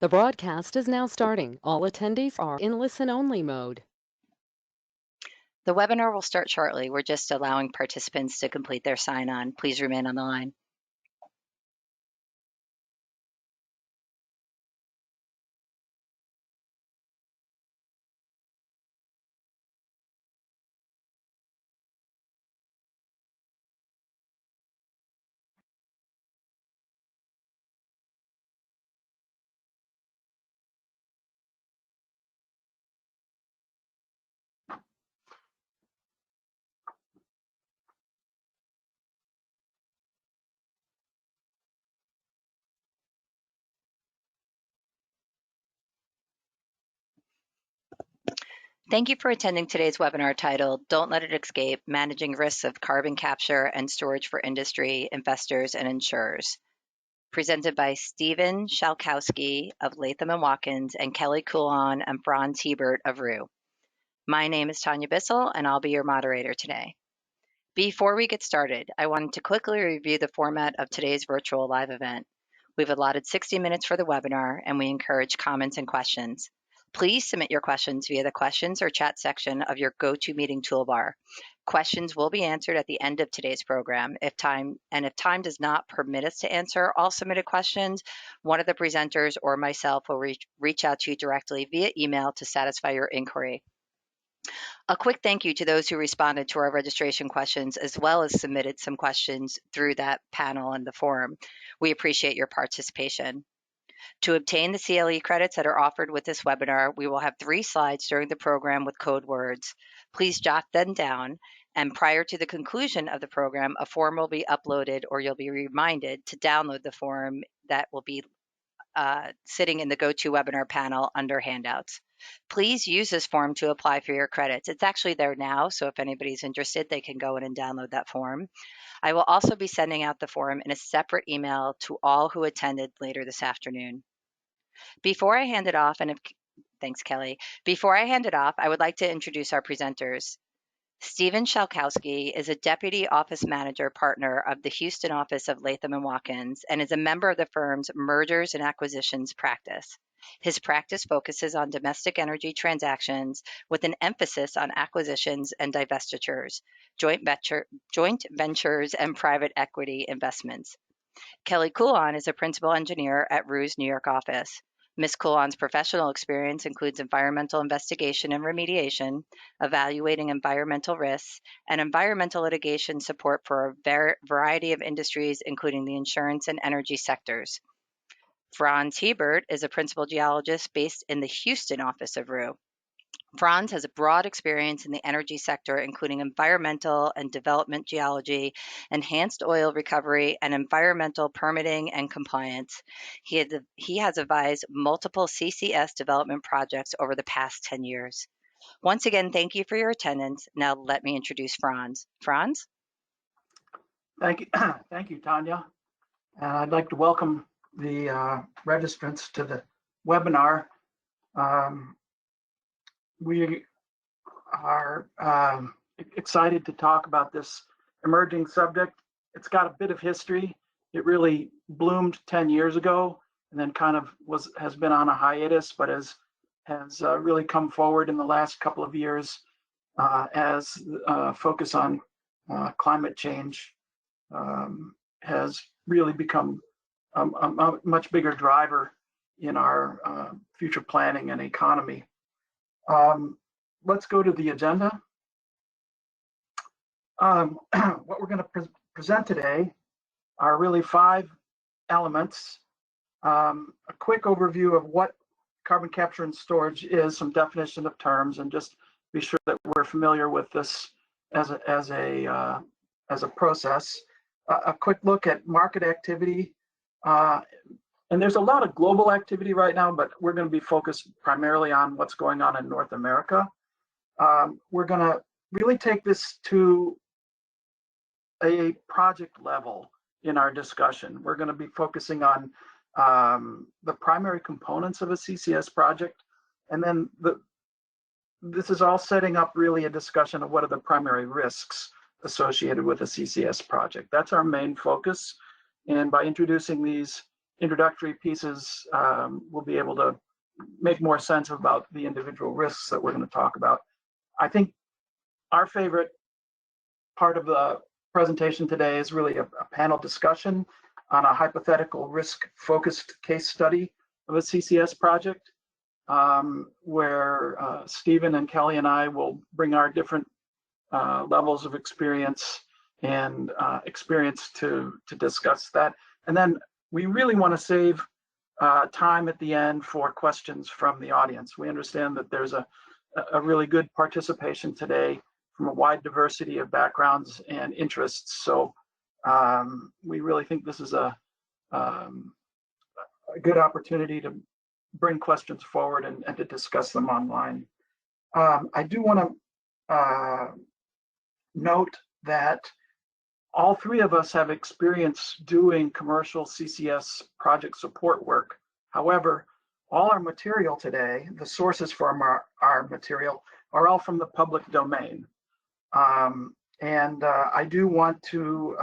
The broadcast is now starting. All attendees are in listen-only mode. The webinar will start shortly. We're just allowing participants to complete their sign-on. Please remain on the line. Thank you for attending today's webinar titled, Don't Let It Escape, Managing Risks of Carbon Capture and Storage for Industry, Investors, and Insurers. Presented by Stephen Szalkowski of Latham and Watkins and Kelly Coulon and Franz Hiebert of Roux. My name is Tanya Bissell, and I'll be your moderator today. Before we get started, I wanted to quickly review the format of today's virtual live event. We've allotted 60 minutes for the webinar, and we encourage comments and questions. Please submit your questions via the questions or chat section of your GoToMeeting toolbar. Questions will be answered at the end of today's program. If time does not permit us to answer all submitted questions, one of the presenters or myself will reach out to you directly via email to satisfy your inquiry. A quick thank you to those who responded to our registration questions, as well as submitted some questions through that panel and the forum. We appreciate your participation. To obtain the CLE credits that are offered with this webinar, we will have 3 slides during the program with code words. Please jot them down, and prior to the conclusion of the program, a form will be uploaded, or you'll be reminded to download the form that will be sitting in the GoToWebinar panel under handouts. Please use this form to apply for your credits. It's actually there now, so if anybody's interested, they can go in and download that form. I will also be sending out the form in a separate email to all who attended later this afternoon. Before I hand it off, thanks, Kelly. Before I hand it off, I would like to introduce our presenters. Stephen Szalkowski is a Deputy Office Manager Partner of the Houston office of Latham & Watkins and is a member of the firm's Mergers and Acquisitions practice. His practice focuses on domestic energy transactions with an emphasis on acquisitions and divestitures, joint ventures, and private equity investments. Kelly Coulon is a Principal Engineer at Roux' New York office. Ms. Coulon's professional experience includes environmental investigation and remediation, evaluating environmental risks, and environmental litigation support for a variety of industries, including the insurance and energy sectors. Franz Hiebert is a principal geologist based in the Houston office of Roux. Franz has a broad experience in the energy sector, including environmental and development geology, enhanced oil recovery, and environmental permitting and compliance. He has advised multiple CCS development projects over the past 10 years. Once again, thank you for your attendance. Now let me introduce Franz. Franz? Thank you, thank you, Tanya. I'd like to welcome the registrants to the webinar. We are excited to talk about this emerging subject. It's got a bit of history. It really bloomed 10 years ago and then kind of has been on a hiatus, but has really come forward in the last couple of years as focus on climate change has really become a much bigger driver in our future planning and economy. Let's go to the agenda. What we're going to present today are really 5 elements. A quick overview of what carbon capture and storage is, some definition of terms, and just be sure that we're familiar with this as a process. A quick look at market activity. And there's a lot of global activity right now, but we're going to be focused primarily on what's going on in North America. We're going to really take this to a project level in our discussion. We're going to be focusing on the primary components of a CCS project, and then this is all setting up really a discussion of what are the primary risks associated with a CCS project. That's our main focus, and by introducing these introductory pieces, we'll be able to make more sense about the individual risks that we're going to talk about. I think our favorite part of the presentation today is really a panel discussion on a hypothetical risk-focused case study of a CCS project, where Stephen and Kelly and I will bring our different levels of experience and experience to discuss that. And then we really want to save time at the end for questions from the audience. We understand that there's a really good participation today from a wide diversity of backgrounds and interests. So we really think this is a good opportunity to bring questions forward and to discuss them online. I do want to note that all three of us have experience doing commercial CCS project support work. However, all our material today, the sources for our material, are all from the public domain. And I do want to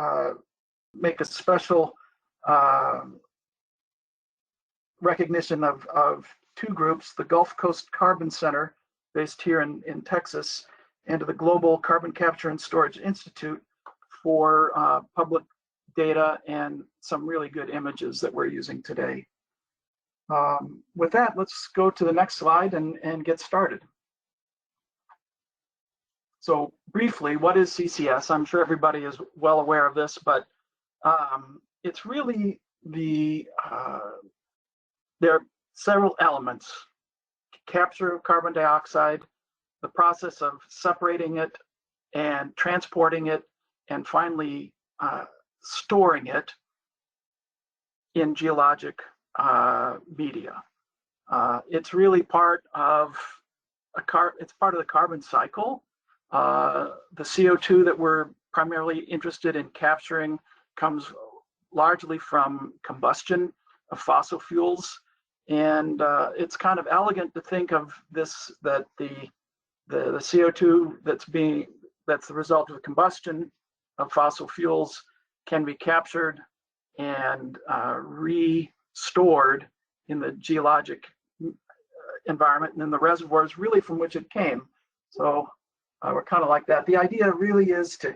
make a special recognition of two groups, the Gulf Coast Carbon Center, based here in Texas, and the Global Carbon Capture and Storage Institute for public data and some really good images that we're using today. With that, let's go to the next slide and get started. So briefly, what is CCS? I'm sure everybody is well aware of this, but it's really there are several elements: capture of carbon dioxide, the process of separating it and transporting it, and finally storing it in geologic media. It's really part of the carbon cycle. The CO2 that we're primarily interested in capturing comes largely from combustion of fossil fuels, and it's kind of elegant to think of this, that the CO2 that's the result of the combustion of fossil fuels can be captured and restored in the geologic environment and in the reservoirs really from which it came. So we're kind of like that. The idea really is to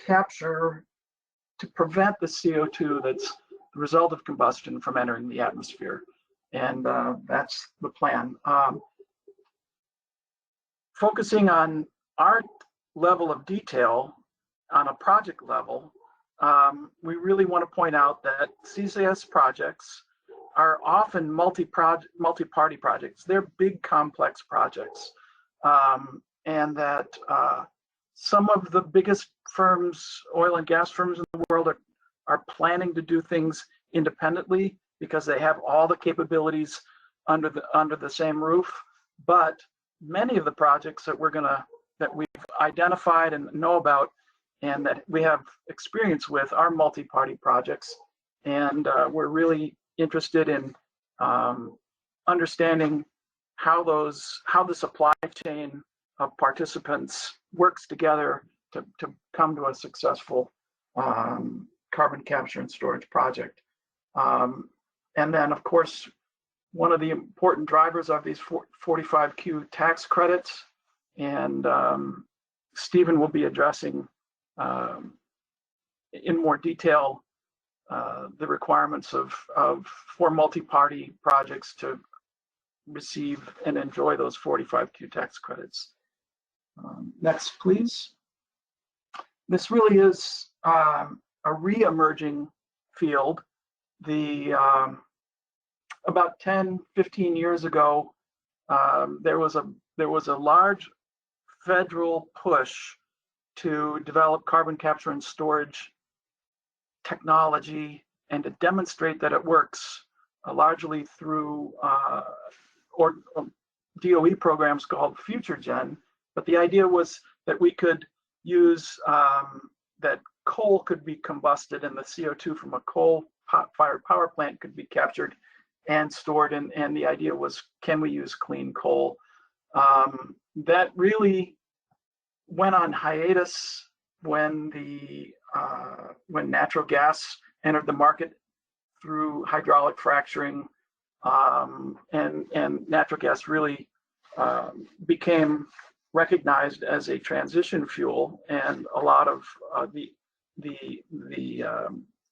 capture, to prevent the CO2 that's the result of combustion from entering the atmosphere. And that's the plan. Focusing on our level of detail on a project level, we really want to point out that CCS projects are often multi-party projects. They're big, complex projects. And that some of the biggest firms, oil and gas firms in the world, are planning to do things independently because they have all the capabilities under the same roof. But many of the projects that we've identified and know about and that we have experience with are multi-party projects, and we're really interested in understanding how the supply chain of participants works together to come to a successful carbon capture and storage project. And then, of course, one of the important drivers of these 45Q tax credits, and Stephen will be addressing in more detail the requirements for multi-party projects to receive and enjoy those 45Q tax credits. Next, please. This really is a re-emerging field. About 10, 15 years ago, there was a large federal push to develop carbon capture and storage technology and to demonstrate that it works, largely through DOE programs called FutureGen. But the idea was that we could use that coal could be combusted and the CO2 from a coal-fired power plant could be captured and stored. And the idea was, can we use clean coal? That really went on hiatus when natural gas entered the market through hydraulic fracturing, and natural gas really became recognized as a transition fuel, and a lot of the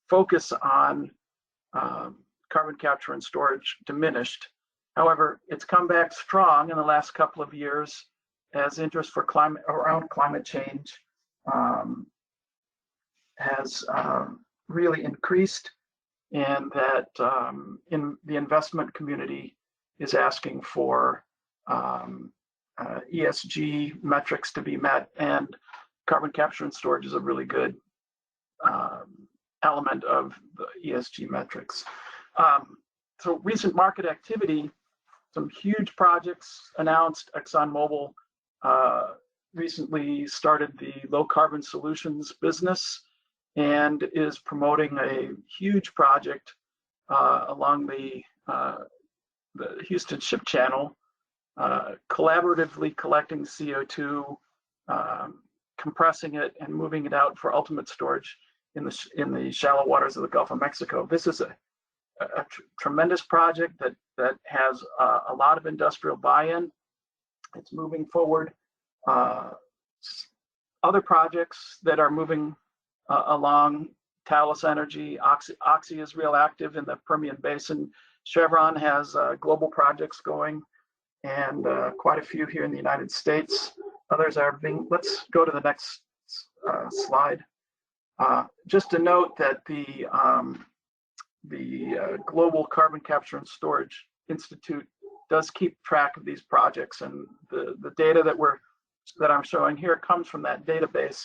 focus on carbon capture and storage diminished. However, it's come back strong in the last couple of years as interest for around climate change has really increased, and that in the investment community is asking for ESG metrics to be met, and carbon capture and storage is a really good element of the ESG metrics. So recent market activity, some huge projects announced. ExxonMobil recently started the low carbon solutions business and is promoting a huge project along the Houston Ship Channel, collaboratively collecting CO2, compressing it, and moving it out for ultimate storage in the shallow waters of the Gulf of Mexico. This is a tremendous project that has a lot of industrial buy-in. It's moving forward. Other projects that are moving along, Talos Energy, Oxy is real active in the Permian Basin. Chevron has global projects going, and quite a few here in the United States. Others are being, let's go to the next slide. Just to note that the Global Carbon Capture and Storage Institute does keep track of these projects, and the data that I'm showing here comes from that database.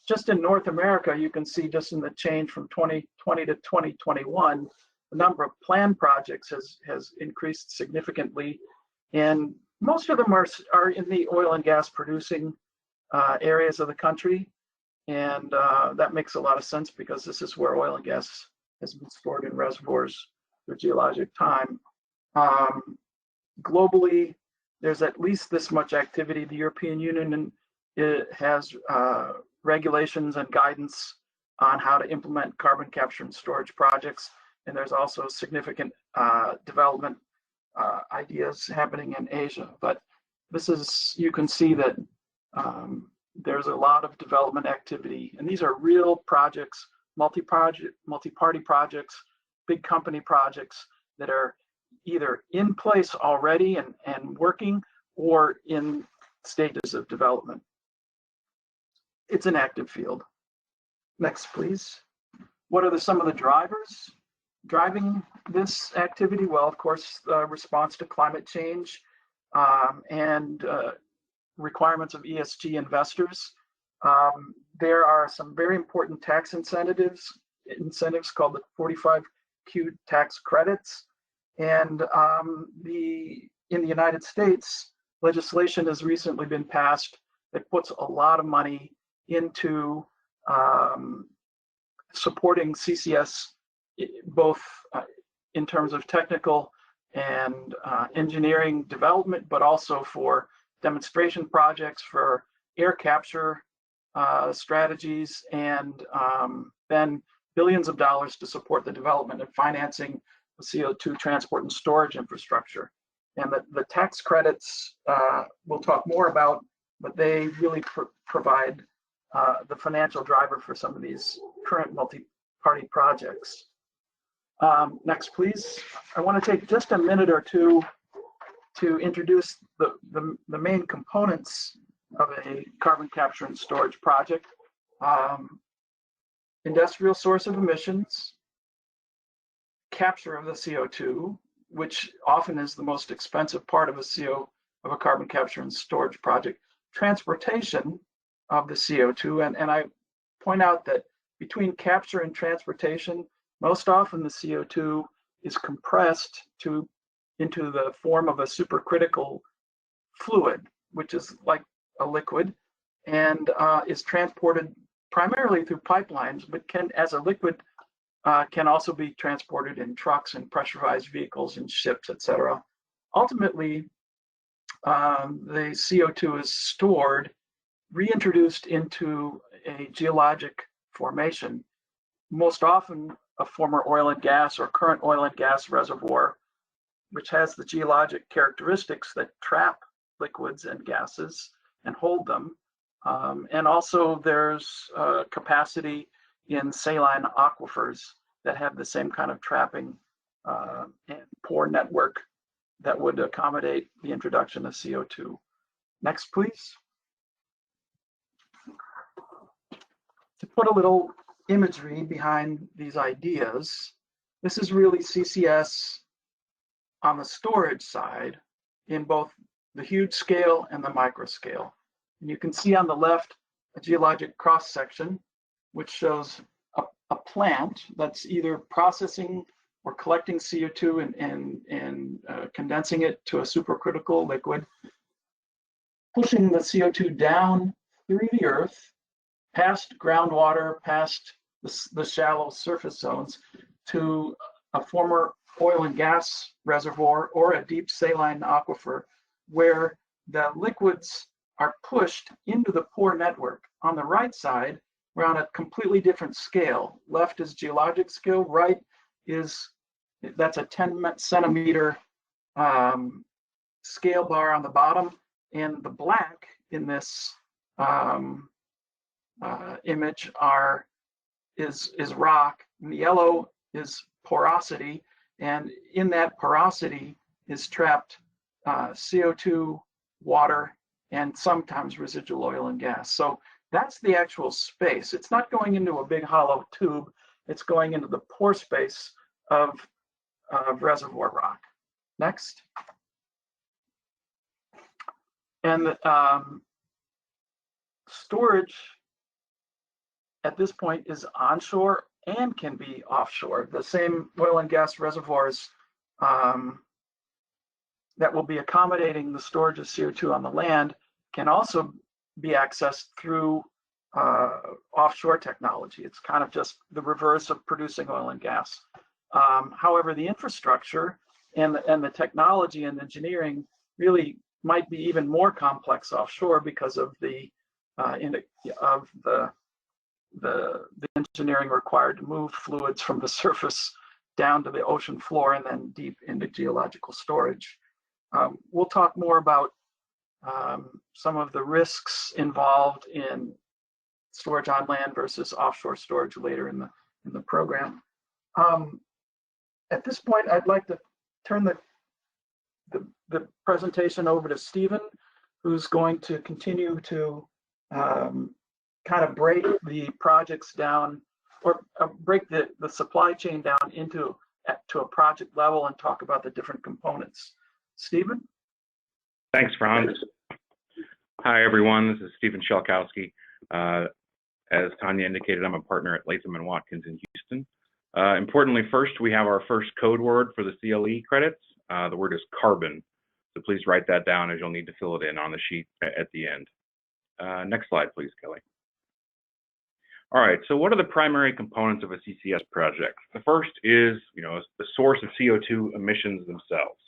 Just in North America, you can see just in the change from 2020 to 2021, the number of planned projects has increased significantly, and most of them are in the oil and gas producing areas of the country, and that makes a lot of sense because this is where oil and gas has been stored in reservoirs for geologic time. Globally, there's at least this much activity. The European Union has regulations and guidance on how to implement carbon capture and storage projects, and there's also significant development ideas happening in Asia. But this is, you can see that there's a lot of development activity, and these are real projects, multi-party projects, big company projects that are either in place already and working, or in stages of development. It's an active field. Next, please. What are some of the drivers driving this activity? Well, of course, response to climate change and requirements of ESG investors. There are some very important tax incentives called the 45Q tax credits. And in the United States, legislation has recently been passed that puts a lot of money into supporting CCS, both in terms of technical and engineering development, but also for demonstration projects for air capture strategies, and then billions of dollars to support the development and financing of CO2 transport and storage infrastructure. And the tax credits we'll talk more about, but they really provide the financial driver for some of these current multi-party projects. Next, please. I want to take just a minute or two to introduce the main components of a carbon capture and storage project. Industrial source of emissions, capture of the CO2, which often is the most expensive part of a carbon capture and storage project, transportation of the CO2, and I point out that between capture and transportation, most often the CO2 is compressed into the form of a supercritical fluid, which is like a liquid, and is transported primarily through pipelines, but as a liquid can also be transported in trucks and pressurized vehicles and ships, etc. Ultimately, the CO2 is stored, reintroduced into a geologic formation, most often a former oil and gas or current oil and gas reservoir, which has the geologic characteristics that trap liquids and gases and hold them. And also there's capacity in saline aquifers that have the same kind of trapping and pore network that would accommodate the introduction of CO2. Next, please. To put a little imagery behind these ideas, this is really CCS on the storage side in both the huge scale and the micro scale. And you can see on the left a geologic cross section, which shows a plant that's either processing or collecting CO2 and condensing it to a supercritical liquid, pushing the CO2 down through the earth, past groundwater, past the shallow surface zones to a former oil and gas reservoir or a deep saline aquifer where the liquids are pushed into the pore network. On the right side, we're on a completely different scale. Left is geologic scale, right is, that's a 10 centimeter scale bar on the bottom, and the black in this image is rock, and the yellow is porosity, and in that porosity is trapped CO2, water, and sometimes residual oil and gas. So that's the actual space. It's not going into a big hollow tube, it's going into the pore space of reservoir rock. Next. And storage at this point is onshore and can be offshore. The same oil and gas reservoirs that will be accommodating the storage of CO2 on the land can also be accessed through offshore technology. It's kind of just the reverse of producing oil and gas. However, the infrastructure and the technology and engineering really might be even more complex offshore because of the engineering required to move fluids from the surface down to the ocean floor and then deep into geological storage. We'll talk more about some of the risks involved in storage on land versus offshore storage later in the program. At this point, I'd like to turn the presentation over to Stephen, who's going to continue to kind of break the projects down, or break the supply chain down to a project level and talk about the different components. Stephen? Thanks, Franz. Hi, everyone. This is Stephen Schalkowski. As Tanya indicated, I'm a partner at Latham and Watkins in Houston. Importantly, first, we have our first code word for the CLE credits. The word is carbon. So please write that down as you'll need to fill it in on the sheet at the end. Next slide, please, Kelly. All right, so what are the primary components of a CCS project? The first is, the source of CO2 emissions themselves.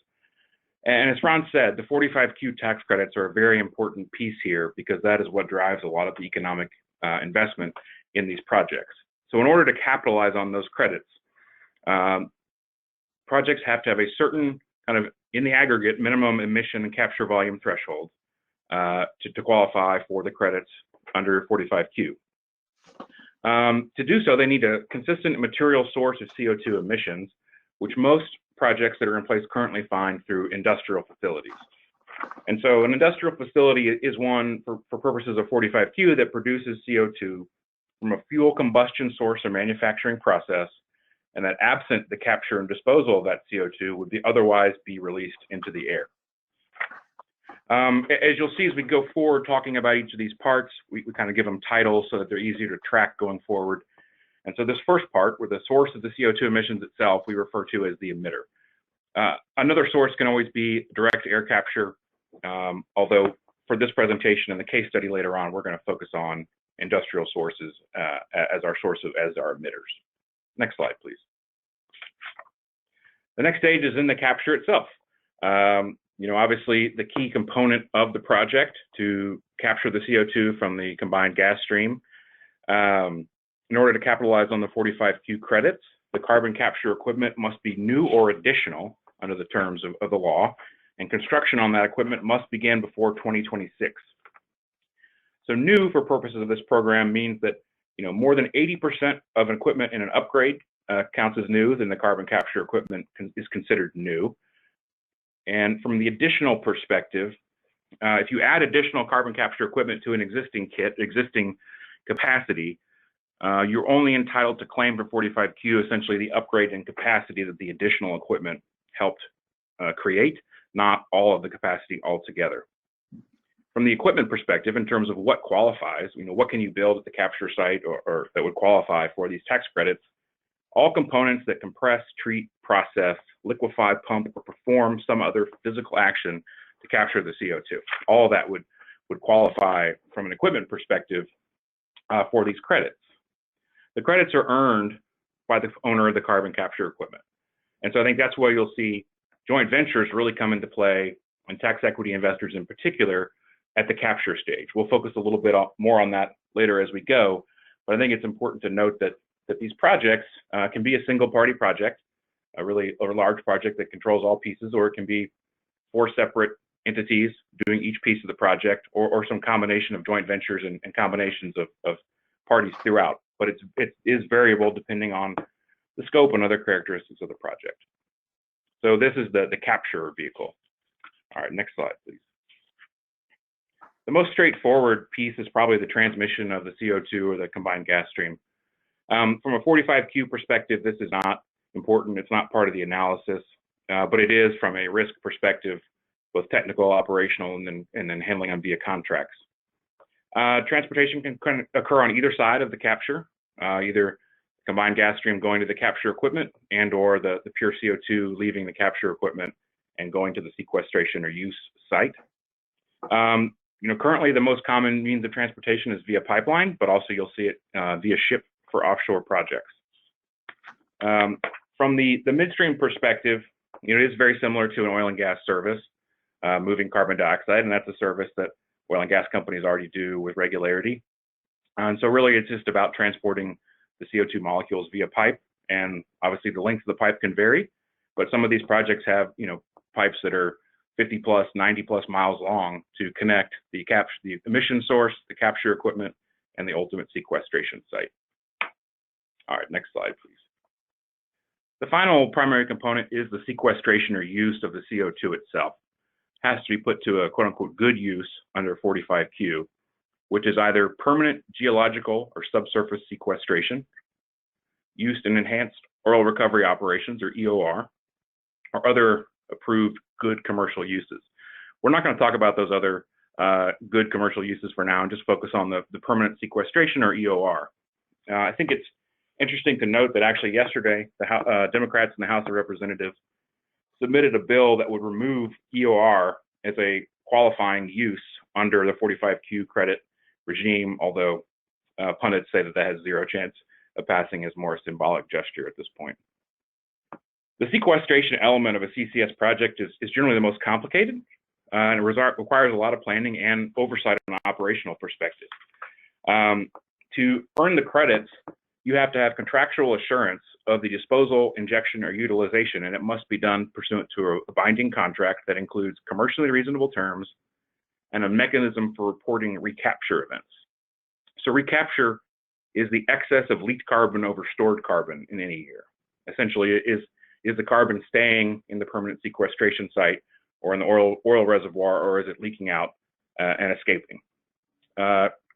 And as Franz said, the 45Q tax credits are a very important piece here because that is what drives a lot of the economic investment in these projects. So in order to capitalize on those credits, projects have to have a certain kind of, in the aggregate, minimum emission and capture volume threshold to qualify for the credits under 45Q. To do so, they need a consistent material source of CO2 emissions, which most projects that are in place currently find through industrial facilities. And so an industrial facility is one, for purposes of 45Q, that produces CO2 from a fuel combustion source or manufacturing process, and that absent the capture and disposal of that CO2 would otherwise be released into the air. As you'll see as we go forward talking about each of these parts, we kind of give them titles so that they're easier to track going forward. And so this first part, where the source of the CO2 emissions itself, we refer to as the emitter. Another source can always be direct air capture, although for this presentation and the case study later on, we're going to focus on industrial sources as our emitters. Next slide, please. The next stage is in the capture itself. Obviously the key component of the project to capture the CO2 from the combined gas stream. In order to capitalize on the 45Q credits, the carbon capture equipment must be new or additional under the terms of the law, and construction on that equipment must begin before 2026. So new for purposes of this program means that more than 80% of an equipment in an upgrade counts as new, then the carbon capture equipment is considered new. And from the additional perspective, if you add additional carbon capture equipment to an existing capacity, you're only entitled to claim for 45Q essentially the upgrade in capacity that the additional equipment helped create, not all of the capacity altogether. From the equipment perspective, in terms of what qualifies, what can you build at the capture site or that would qualify for these tax credits, all components that compress, treat, process, liquefy, pump, or perform some other physical action to capture the CO2. All that would qualify from an equipment perspective for these credits. The credits are earned by the owner of the carbon capture equipment. And so I think that's where you'll see joint ventures really come into play, and tax equity investors in particular, at the capture stage. We'll focus a little bit more on that later as we go, but I think it's important to note that these projects can be a single party project, a large project that controls all pieces, or it can be 4 separate entities doing each piece of the project, or some combination of joint ventures and combinations of parties throughout. But it is variable depending on the scope and other characteristics of the project. So this is the capture vehicle. All right, next slide, please. The most straightforward piece is probably the transmission of the CO2 or the combined gas stream. From a 45Q perspective, this is not important. It's not part of the analysis, but it is from a risk perspective, both technical, operational, and then handling on via contracts. Transportation can occur on either side of the capture, either combined gas stream going to the capture equipment and or the pure CO2 leaving the capture equipment and going to the sequestration or use site. Currently the most common means of transportation is via pipeline, but also you'll see it via ship for offshore projects. From the midstream perspective, it is very similar to an oil and gas service, moving carbon dioxide, and that's a service that oil and gas companies already do with regularity. And so really it's just about transporting the CO2 molecules via pipe, and obviously the length of the pipe can vary, but some of these projects have pipes that are 50 plus, 90 plus miles long to connect the emission source, the capture equipment, and the ultimate sequestration site. All right, next slide, please. The final primary component is the sequestration or use of the CO2 itself. It has to be put to a quote unquote good use under 45Q, which is either permanent geological or subsurface sequestration, used in enhanced oil recovery operations or EOR, or other approved good commercial uses. We're not going to talk about those other good commercial uses for now and just focus on the permanent sequestration or EOR. I think it's interesting to note that actually yesterday, the Democrats in the House of Representatives submitted a bill that would remove EOR as a qualifying use under the 45Q credit regime, although pundits say that has zero chance of passing as more a symbolic gesture at this point. The sequestration element of a CCS project is generally the most complicated, and it requires a lot of planning and oversight on an operational perspective. To earn the credits, you have to have contractual assurance of the disposal, injection, or utilization, and it must be done pursuant to a binding contract that includes commercially reasonable terms and a mechanism for reporting recapture events. So recapture is the excess of leaked carbon over stored carbon in any year. Essentially, is the carbon staying in the permanent sequestration site or in the oil reservoir, or is it leaking out and escaping?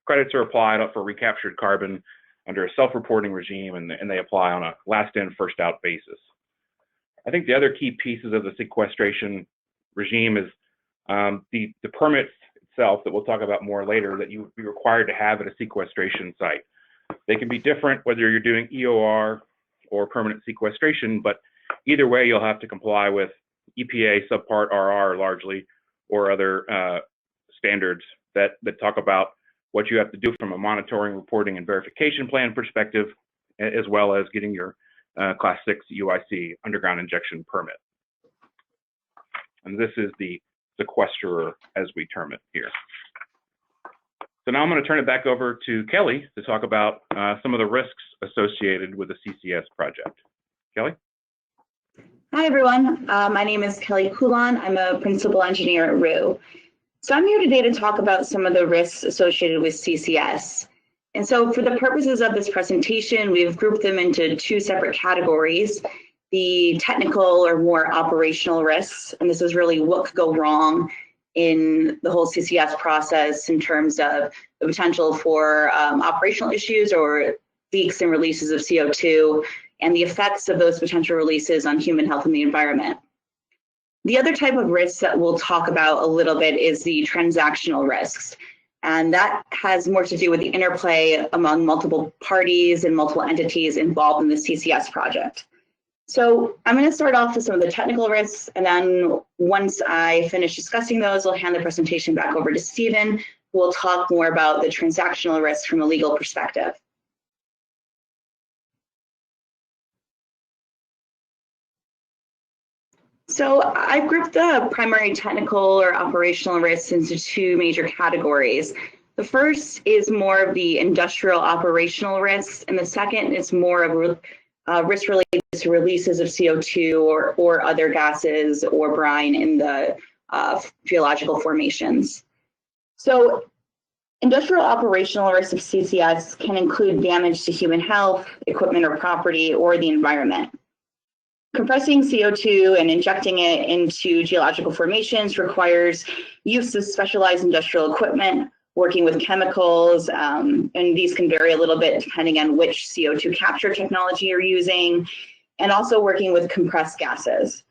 Credits are applied for recaptured carbon under a self-reporting regime, and they apply on a last in, first out basis. I think the other key pieces of the sequestration regime is the permit itself that we'll talk about more later that you would be required to have at a sequestration site. They can be different whether you're doing EOR or permanent sequestration, but either way, you'll have to comply with EPA subpart RR largely, or other standards that talk about what you have to do from a monitoring, reporting, and verification plan perspective, as well as getting your Class 6 UIC underground injection permit. And this is the sequesterer, as we term it here. So now I'm going to turn it back over to Kelly to talk about some of the risks associated with the CCS project. Kelly? Hi, everyone. My name is Kelly Coulon. I'm a principal engineer at Roux. So I'm here today to talk about some of the risks associated with CCS. And so for the purposes of this presentation, we've grouped them into two separate categories: the technical or more operational risks, and this is really what could go wrong in the whole CCS process in terms of the potential for operational issues or leaks and releases of CO2 and the effects of those potential releases on human health and the environment. The other type of risks that we'll talk about a little bit is the transactional risks. And that has more to do with the interplay among multiple parties and multiple entities involved in the CCS project. So I'm going to start off with some of the technical risks, and then once I finish discussing those, I'll hand the presentation back over to Stephen, who will talk more about the transactional risks from a legal perspective. So I've grouped the primary technical or operational risks into two major categories. The first is more of the industrial operational risks, and the second is more of risk related to releases of CO2 or other gases or brine in the geological formations. So industrial operational risks of CCS can include damage to human health, equipment or property, or the environment. Compressing CO2 and injecting it into geological formations requires use of specialized industrial equipment, working with chemicals, and these can vary a little bit depending on which CO2 capture technology you're using, and also working with compressed gases.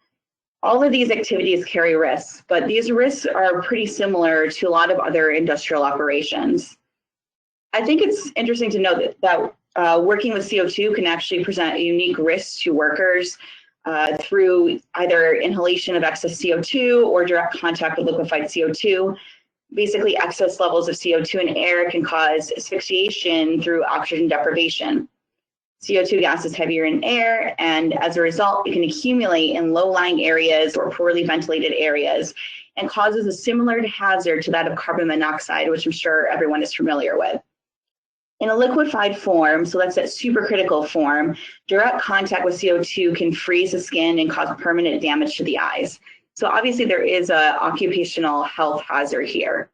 All of these activities carry risks, but these risks are pretty similar to a lot of other industrial operations. I think it's interesting to note that working with CO2 can actually present a unique risk to workers through either inhalation of excess CO2 or direct contact with liquefied CO2. Basically, excess levels of CO2 in air can cause asphyxiation through oxygen deprivation. CO2 gas is heavier in air, and as a result, it can accumulate in low-lying areas or poorly ventilated areas and causes a similar hazard to that of carbon monoxide, which I'm sure everyone is familiar with. In a liquefied form, so that's that supercritical form, direct contact with CO2 can freeze the skin and cause permanent damage to the eyes. So obviously there is an occupational health hazard here.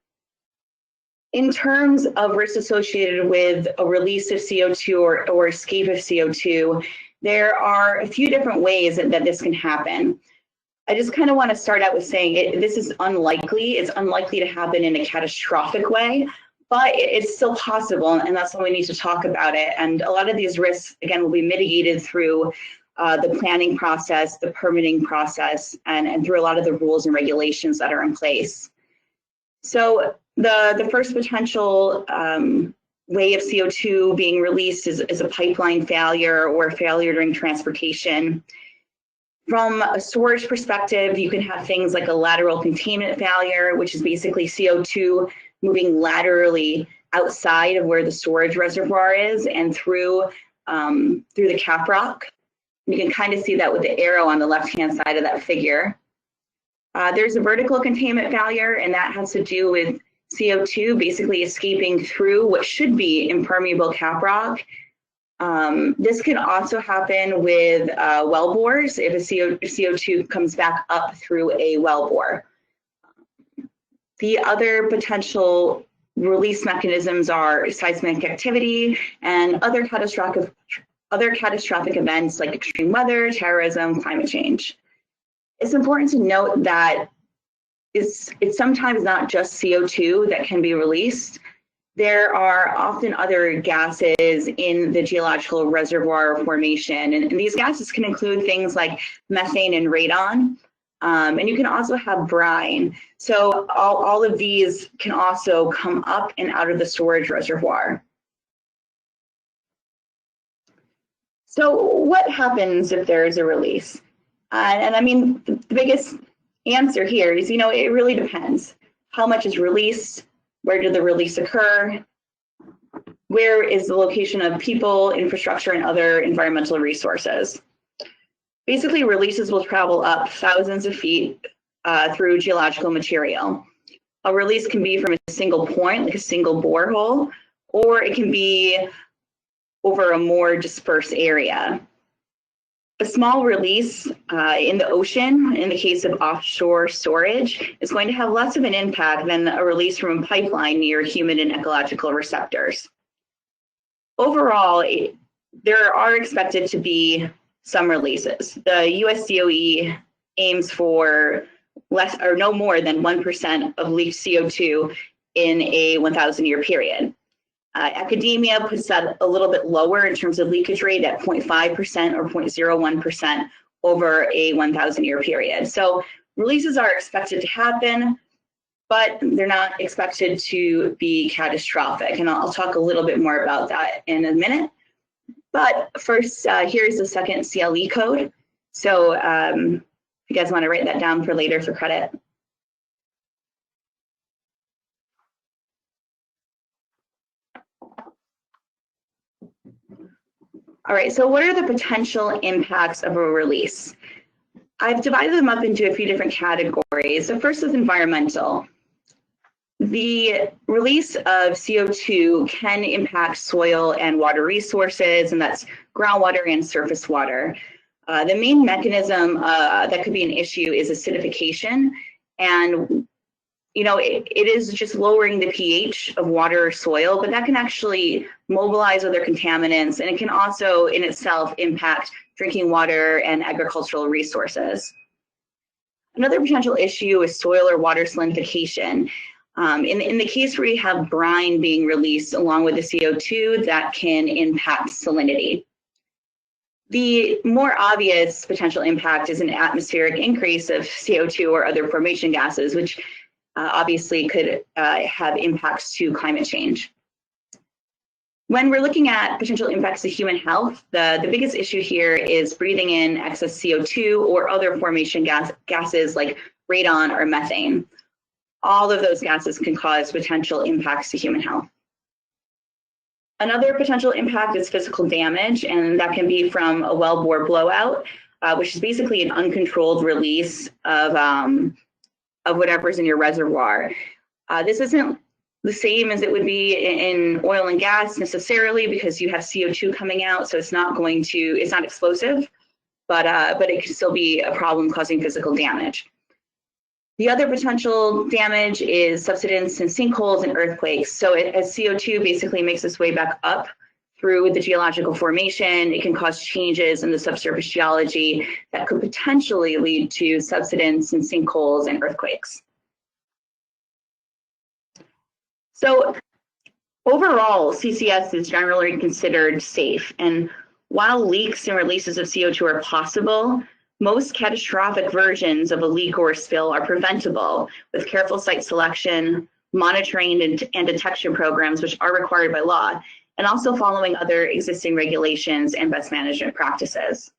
In terms of risks associated with a release of CO2 or escape of CO2, there are a few different ways that this can happen. I just kind of want to start out with saying this is unlikely. It's unlikely to happen in a catastrophic way, but it's still possible, and that's why we need to talk about it. And a lot of these risks, again, will be mitigated through the planning process, the permitting process, and through a lot of the rules and regulations that are in place. So the first potential way of CO2 being released is a pipeline failure or failure during transportation. From a storage perspective, you can have things like a lateral containment failure, which is basically CO2 moving laterally outside of where the storage reservoir is and through the cap rock. You can kind of see that with the arrow on the left-hand side of that figure. There's a vertical containment failure, and that has to do with CO2 basically escaping through what should be impermeable cap rock. This can also happen with well bores if CO2 comes back up through a well bore. The other potential release mechanisms are seismic activity and other catastrophic events like extreme weather, terrorism, climate change. It's important to note that it's sometimes not just CO2 that can be released. There are often other gases in the geological reservoir formation, and these gases can include things like methane and radon, and you can also have brine. So all of these can also come up and out of the storage reservoir. So what happens if there is a release? And I mean, the biggest answer here is, it really depends. How much is released? Where did the release occur? Where is the location of people, infrastructure, and other environmental resources? Basically, releases will travel up thousands of feet through geological material. A release can be from a single point, like a single borehole, or it can be over a more dispersed area. A small release in the ocean, in the case of offshore storage, is going to have less of an impact than a release from a pipeline near human and ecological receptors. Overall, there are expected to be some releases. The US DOE aims for less or no more than 1% of leaked CO2 in a 1,000-year period. Academia puts that a little bit lower in terms of leakage rate at 0.5% or 0.01% over a 1,000-year period. So releases are expected to happen, but they're not expected to be catastrophic. And I'll talk a little bit more about that in a minute. But first, here's the second CLE code. So if you guys want to write that down for later for credit. All right, so what are the potential impacts of a release? I've divided them up into a few different categories. The first is environmental. The release of CO2 can impact soil and water resources, and that's groundwater and surface water. The main mechanism that could be an issue is acidification, and it is just lowering the pH of water or soil, but that can actually mobilize other contaminants, and it can also in itself impact drinking water and agricultural resources. Another potential issue is soil or water salinification. In the case where you have brine being released along with the CO2, that can impact salinity. The more obvious potential impact is an atmospheric increase of CO2 or other formation gases, which obviously could have impacts to climate change. When we're looking at potential impacts to human health, the biggest issue here is breathing in excess CO2 or other formation gases like radon or methane. All of those gases can cause potential impacts to human health. Another potential impact is physical damage, and that can be from a wellbore blowout, which is basically an uncontrolled release of whatever's in your reservoir. This isn't the same as it would be in oil and gas necessarily, because you have CO2 coming out, so it's not explosive, but it can still be a problem causing physical damage. The other potential damage is subsidence and sinkholes and earthquakes. So as CO2 basically makes its way back up through the geological formation, it can cause changes in the subsurface geology that could potentially lead to subsidence and sinkholes and earthquakes. So overall, CCS is generally considered safe. And while leaks and releases of CO2 are possible, most catastrophic versions of a leak or spill are preventable with careful site selection, monitoring and detection programs, which are required by law, and also following other existing regulations and best management practices.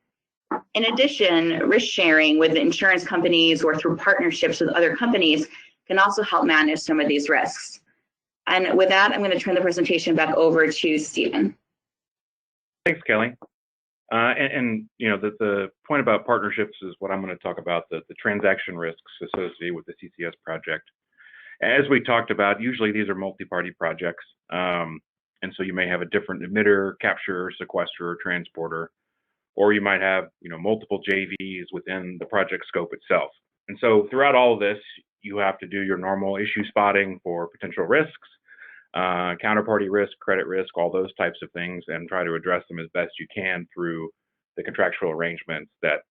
In addition, risk sharing with insurance companies or through partnerships with other companies can also help manage some of these risks. And with that, I'm going to turn the presentation back over to Stephen. Thanks, Kelly. The point about partnerships is what I'm going to talk about, the transaction risks associated with the CCS project. As we talked about, usually these are multi-party projects. And so you may have a different emitter, capturer, sequesterer, transporter, or you might have multiple JVs within the project scope itself. And so throughout all of this, you have to do your normal issue spotting for potential risks, counterparty risk, credit risk, all those types of things, and try to address them as best you can through the contractual arrangements that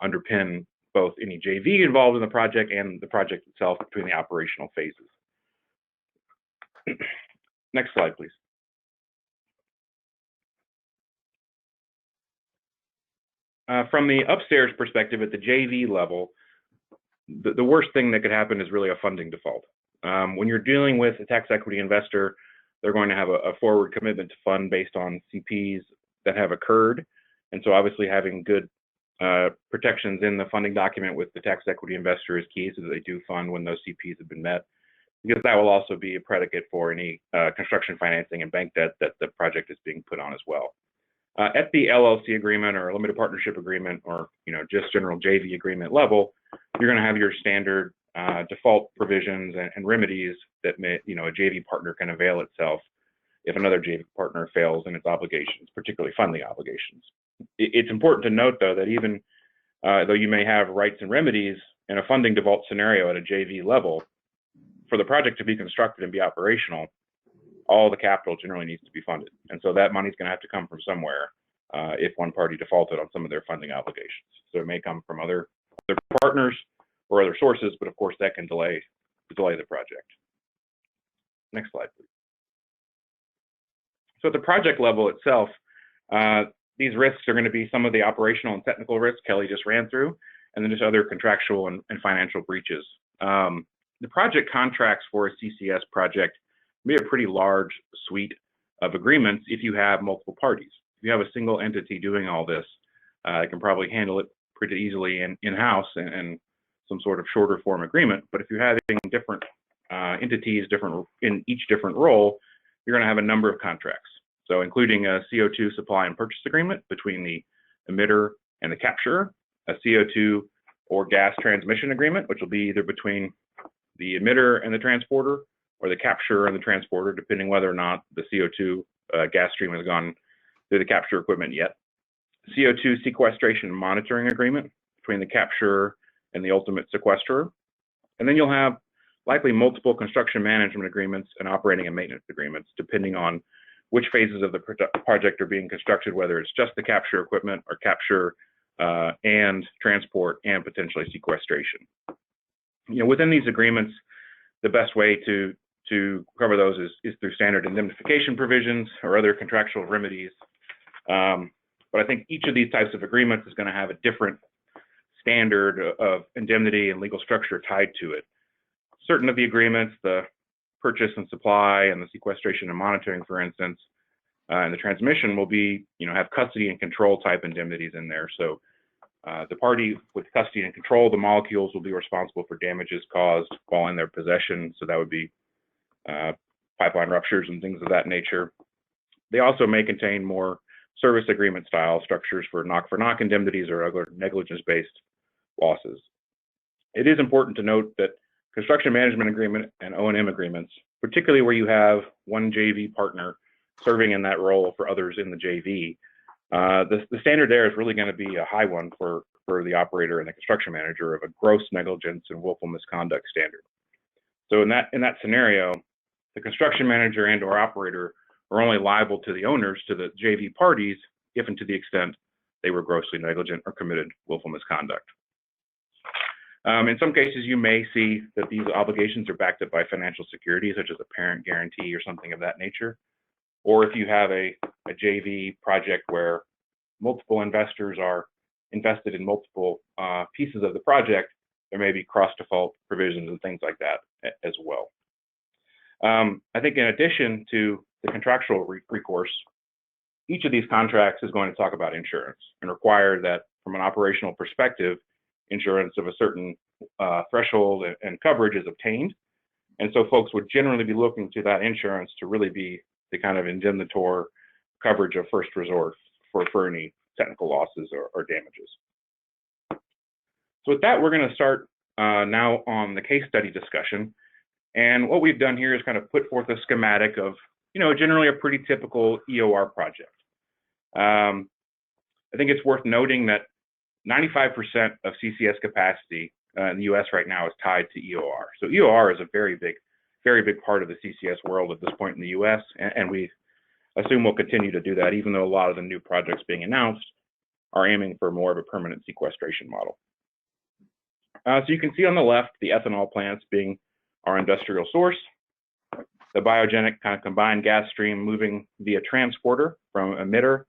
underpin both any JV involved in the project and the project itself between the operational phases. Next slide, please. From the upstairs perspective, at the JV level, the worst thing that could happen is really a funding default. When you're dealing with a tax equity investor, they're going to have a forward commitment to fund based on CPs that have occurred. And so obviously having good protections in the funding document with the tax equity investor is key, so that they do fund when those CPs have been met, because that will also be a predicate for any construction financing and bank debt that the project is being put on as well. At the LLC agreement or limited partnership agreement, or just general JV agreement level, you're going to have your standard default provisions and remedies that a JV partner can avail itself if another JV partner fails in its obligations, particularly funding obligations. It's important to note, though, that even though you may have rights and remedies in a funding default scenario at a JV level, for the project to be constructed and be operational, all the capital generally needs to be funded. And so that money is going to have to come from somewhere if one party defaulted on some of their funding obligations. So it may come from other partners or other sources, but of course that can delay the project. Next slide, please. So at the project level itself, these risks are going to be some of the operational and technical risks Kelly just ran through, and then just other contractual and financial breaches. The project contracts for a CCS project be a pretty large suite of agreements if you have multiple parties. If you have a single entity doing all this, it can probably handle it pretty easily in-house and some sort of shorter form agreement. But if you're having different entities in each different role, you're going to have a number of contracts. So including a CO2 supply and purchase agreement between the emitter and the capturer, a CO2 or gas transmission agreement, which will be either between the emitter and the transporter, or the capturer and the transporter, depending whether or not the CO2 gas stream has gone through the capture equipment yet. CO2 sequestration and monitoring agreement between the capturer and the ultimate sequesterer. And then you'll have likely multiple construction management agreements and operating and maintenance agreements, depending on which phases of the project are being constructed, whether it's just the capture equipment or capture and transport and potentially sequestration. Within these agreements, the best way to cover those is through standard indemnification provisions or other contractual remedies. But I think each of these types of agreements is going to have a different standard of indemnity and legal structure tied to it. Certain of the agreements, the purchase and supply and the sequestration and monitoring, for instance, and the transmission will be, have custody and control type indemnities in there. So the party with custody and control of the molecules will be responsible for damages caused while in their possession. So that would be pipeline ruptures and things of that nature. They also may contain more service agreement style structures for knock indemnities or other negligence-based losses. It is important to note that construction management agreement and O&M agreements, particularly where you have one JV partner serving in that role for others in the JV, the standard there is really going to be a high one for the operator and the construction manager of a gross negligence and willful misconduct standard. So in that scenario, the construction manager and or operator are only liable to the owners, to the JV parties, if and to the extent they were grossly negligent or committed willful misconduct. In some cases, you may see that these obligations are backed up by financial security, such as a parent guarantee or something of that nature. Or if you have a JV project where multiple investors are invested in multiple pieces of the project, there may be cross-default provisions and things like that as well. I think in addition to the contractual recourse, each of these contracts is going to talk about insurance and require that from an operational perspective, insurance of a certain threshold and coverage is obtained. And so folks would generally be looking to that insurance to really be the kind of indemnitor coverage of first resort for any technical losses or damages. So with that, we're going to start now on the case study discussion. And what we've done here is kind of put forth a schematic of, generally a pretty typical EOR project. I think it's worth noting that 95% of CCS capacity in the US right now is tied to EOR. So EOR is a very big part of the CCS world at this point in the US, and we assume we'll continue to do that, even though a lot of the new projects being announced are aiming for more of a permanent sequestration model. So you can see on the left, the ethanol plants being our industrial source, the biogenic kind of combined gas stream moving via transporter from emitter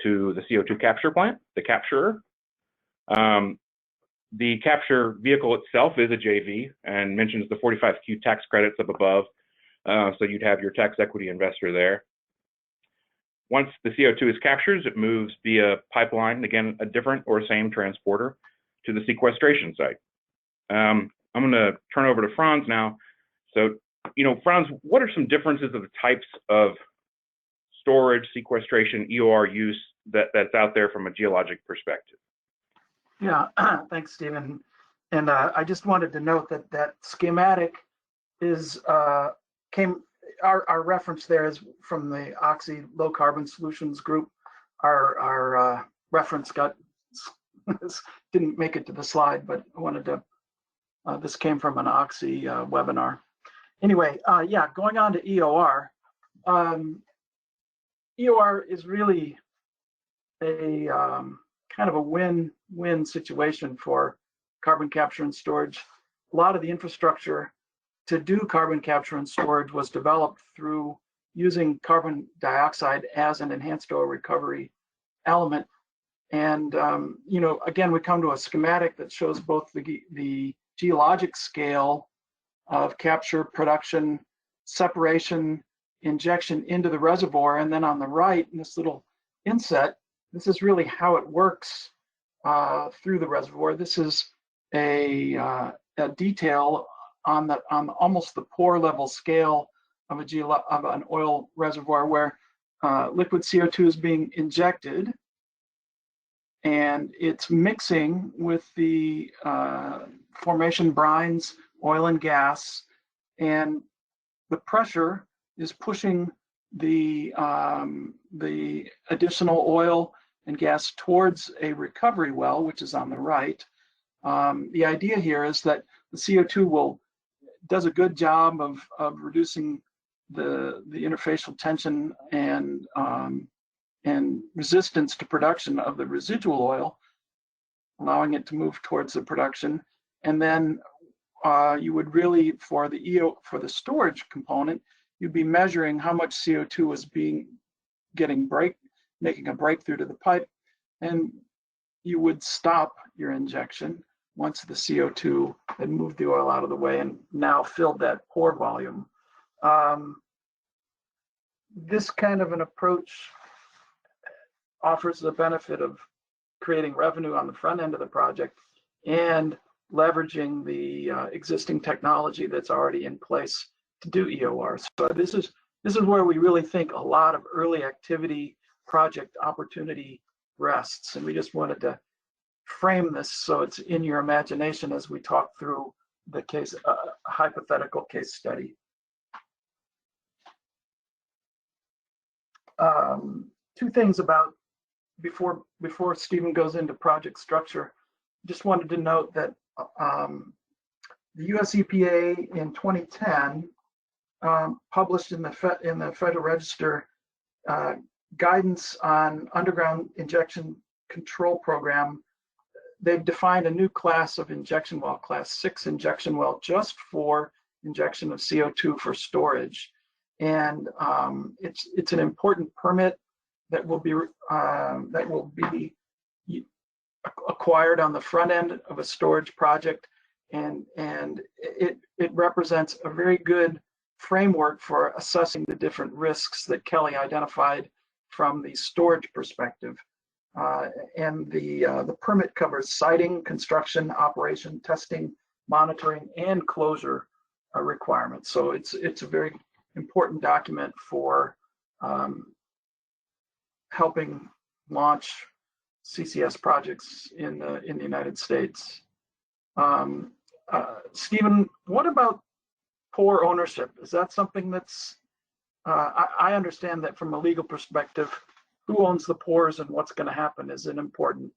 to the CO2 capture plant, the capturer. The capture vehicle itself is a JV and mentions the 45Q tax credits up above. So you'd have your tax equity investor there. Once the CO2 is captured, it moves via pipeline, again, a different or same transporter, to the sequestration site. I'm going to turn over to Franz now. So, Franz, what are some differences of the types of storage, sequestration, EOR use that's out there from a geologic perspective? Yeah, thanks, Stephen. And I just wanted to note that schematic is our reference there is from the Oxy Low Carbon Solutions Group, our reference didn't make it to the slide, but I wanted to, this came from an Oxy webinar. Anyway, yeah, going on to EOR. EOR is really a kind of a win-win situation for carbon capture and storage. A lot of the infrastructure to do carbon capture and storage was developed through using carbon dioxide as an enhanced oil recovery element. And you know, again, we come to a schematic that shows both the geologic scale of capture, production, separation, injection into the reservoir, and then on the right, in this little inset, this is really how it works through the reservoir. This is a detail on almost the pore level scale of an oil reservoir where liquid CO2 is being injected, and it's mixing with the formation brines, oil and gas, and the pressure is pushing the additional oil and gas towards a recovery well, which is on the right. The idea here is that the CO2 does a good job of reducing the interfacial tension and resistance to production of the residual oil, allowing it to move towards the production. And then you would really, for the storage component, you'd be measuring how much CO2 is making a breakthrough to the pipe, and you would stop your injection once the CO2 had moved the oil out of the way and now filled that pore volume. This kind of an approach offers the benefit of creating revenue on the front end of the project and leveraging the existing technology that's already in place to do EOR. So this is where we really think a lot of early activity project opportunity rests, and we just wanted to frame this so it's in your imagination as we talk through the case, hypothetical case study. Two things about before Stephen goes into project structure. Just wanted to note that the US EPA in 2010 published in the Federal Register guidance on underground injection control program. They've defined a new class of injection well, class 6 injection well, just for injection of CO2 for storage. And it's an important permit that will be acquired on the front end of a storage project, and it represents a very good framework for assessing the different risks that Kelly identified from the storage perspective. And the permit covers siting, construction, operation, testing, monitoring, and closure requirements. So it's a very important document for helping launch CCS projects in the United States. Stephen, what about pore ownership? Is that something that's, I understand that from a legal perspective, who owns the pores and what's going to happen is an important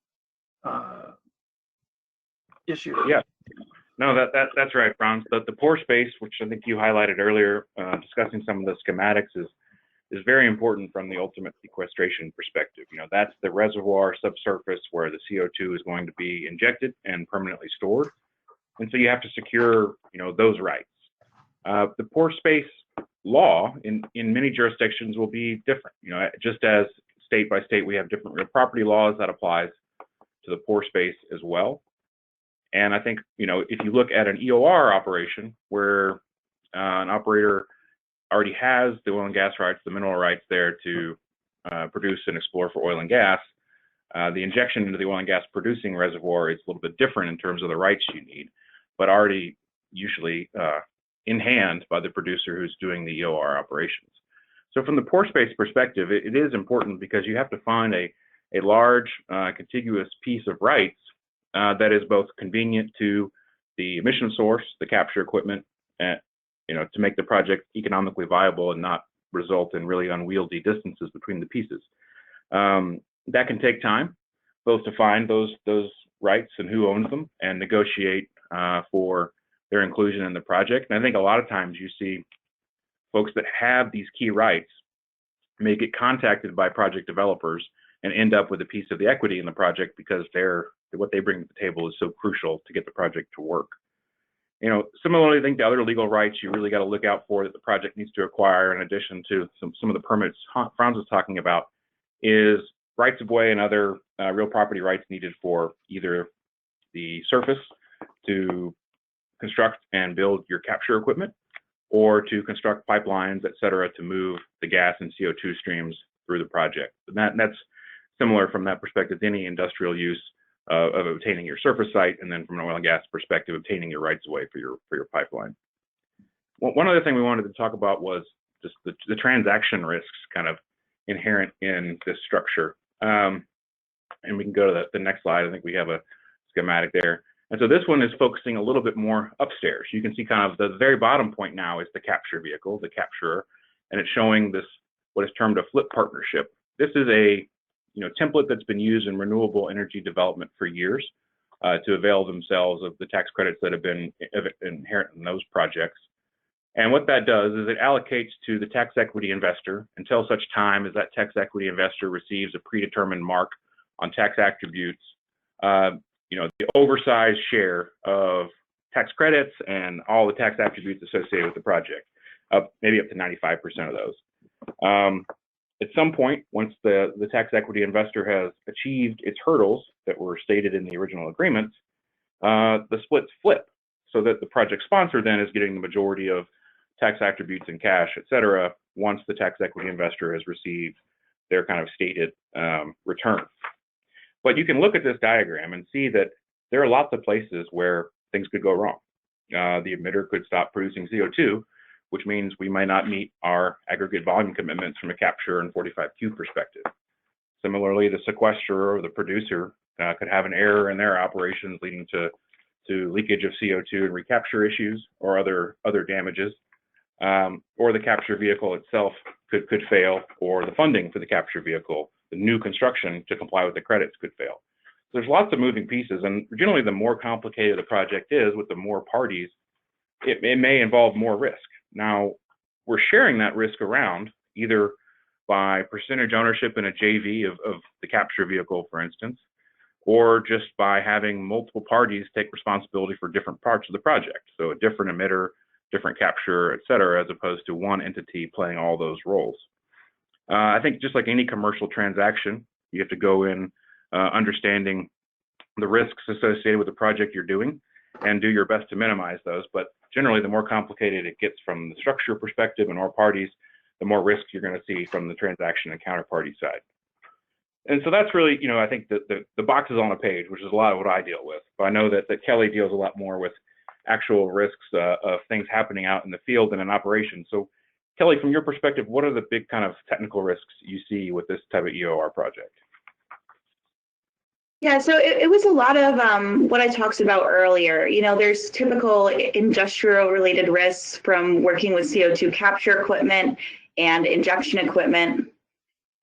issue. Yeah, no, that's right, Franz. The pore space, which I think you highlighted earlier, discussing some of the schematics, is very important from the ultimate sequestration perspective. You know, that's the reservoir subsurface where the CO2 is going to be injected and permanently stored. And so you have to secure, you know, those rights. The pore space law in many jurisdictions will be different. You know, just as state by state we have different real property laws, that applies to the pore space as well. And I think, you know, if you look at an EOR operation where an operator already has the oil and gas rights, the mineral rights there to produce and explore for oil and gas, the injection into the oil and gas producing reservoir is a little bit different in terms of the rights you need, but already usually in hand by the producer who's doing the EOR operations. So from the pore space perspective, it is important because you have to find a large contiguous piece of rights that is both convenient to the emission source, the capture equipment, and, you know, to make the project economically viable and not result in really unwieldy distances between the pieces. That can take time. both define those rights and who owns them, and negotiate for their inclusion in the project. And I think a lot of times you see folks that have these key rights may get contacted by project developers and end up with a piece of the equity in the project because what they bring to the table is so crucial to get the project to work. Similarly, I think the other legal rights you really got to look out for that the project needs to acquire, in addition to some of the permits Franz was talking about, is rights of way and other real property rights needed for either the surface to construct and build your capture equipment, or to construct pipelines, et cetera, to move the gas and CO2 streams through the project. And that's similar from that perspective to any industrial use of obtaining your surface site, and then from an oil and gas perspective, obtaining your rights of way for your pipeline. One other thing we wanted to talk about was just the transaction risks kind of inherent in this structure. And we can go to the next slide. I think we have a schematic there. And so this one is focusing a little bit more upstairs. You can see kind of the very bottom point now is the capture vehicle, the capturer, and it's showing this, what is termed a flip partnership. This is a template that's been used in renewable energy development for years to avail themselves of the tax credits that have been inherent in those projects. And what that does is it allocates to the tax equity investor until such time as that tax equity investor receives a predetermined mark on tax attributes, the oversized share of tax credits and all the tax attributes associated with the project, maybe up to 95% of those. At some point, once the tax equity investor has achieved its hurdles that were stated in the original agreement, the splits flip, so that the project sponsor then is getting the majority of tax attributes in cash, et cetera, once the tax equity investor has received their kind of stated return. But you can look at this diagram and see that there are lots of places where things could go wrong. The emitter could stop producing CO2, which means we might not meet our aggregate volume commitments from a capture and 45Q perspective. Similarly, the sequesterer or the producer could have an error in their operations leading to leakage of CO2 and recapture issues or other damages. Or the capture vehicle itself could fail, or the funding for the capture vehicle, the new construction to comply with the credits could fail. So there's lots of moving pieces, and generally the more complicated a project is with the more parties, it may involve more risk. Now, we're sharing that risk around either by percentage ownership in a JV of the capture vehicle, for instance, or just by having multiple parties take responsibility for different parts of the project. So a different emitter, different capture, et cetera, as opposed to one entity playing all those roles. I think just like any commercial transaction, you have to go in understanding the risks associated with the project you're doing and do your best to minimize those. But generally, the more complicated it gets from the structure perspective and more parties, the more risk you're going to see from the transaction and counterparty side. And so that's really, I think the box is on a page, which is a lot of what I deal with. But I know that Kelly deals a lot more with actual risks of things happening out in the field and in operation. So Kelly, from your perspective, what are the big kind of technical risks you see with this type of EOR project? Yeah, so it was a lot of what I talked about earlier. There's typical industrial related risks from working with CO2 capture equipment and injection equipment.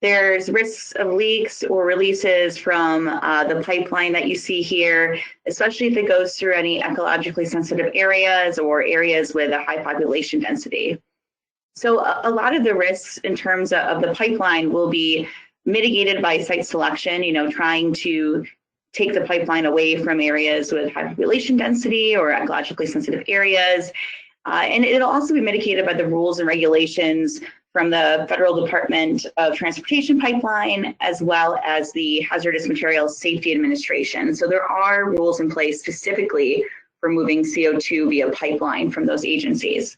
There's risks of leaks or releases from the pipeline that you see here, especially if it goes through any ecologically sensitive areas or areas with a high population density. So a lot of the risks in terms of the pipeline will be mitigated by site selection, trying to take the pipeline away from areas with high population density or ecologically sensitive areas. And it'll also be mitigated by the rules and regulations from the Federal Department of Transportation Pipeline, as well as the Hazardous Materials Safety Administration. So there are rules in place specifically for moving CO2 via pipeline from those agencies.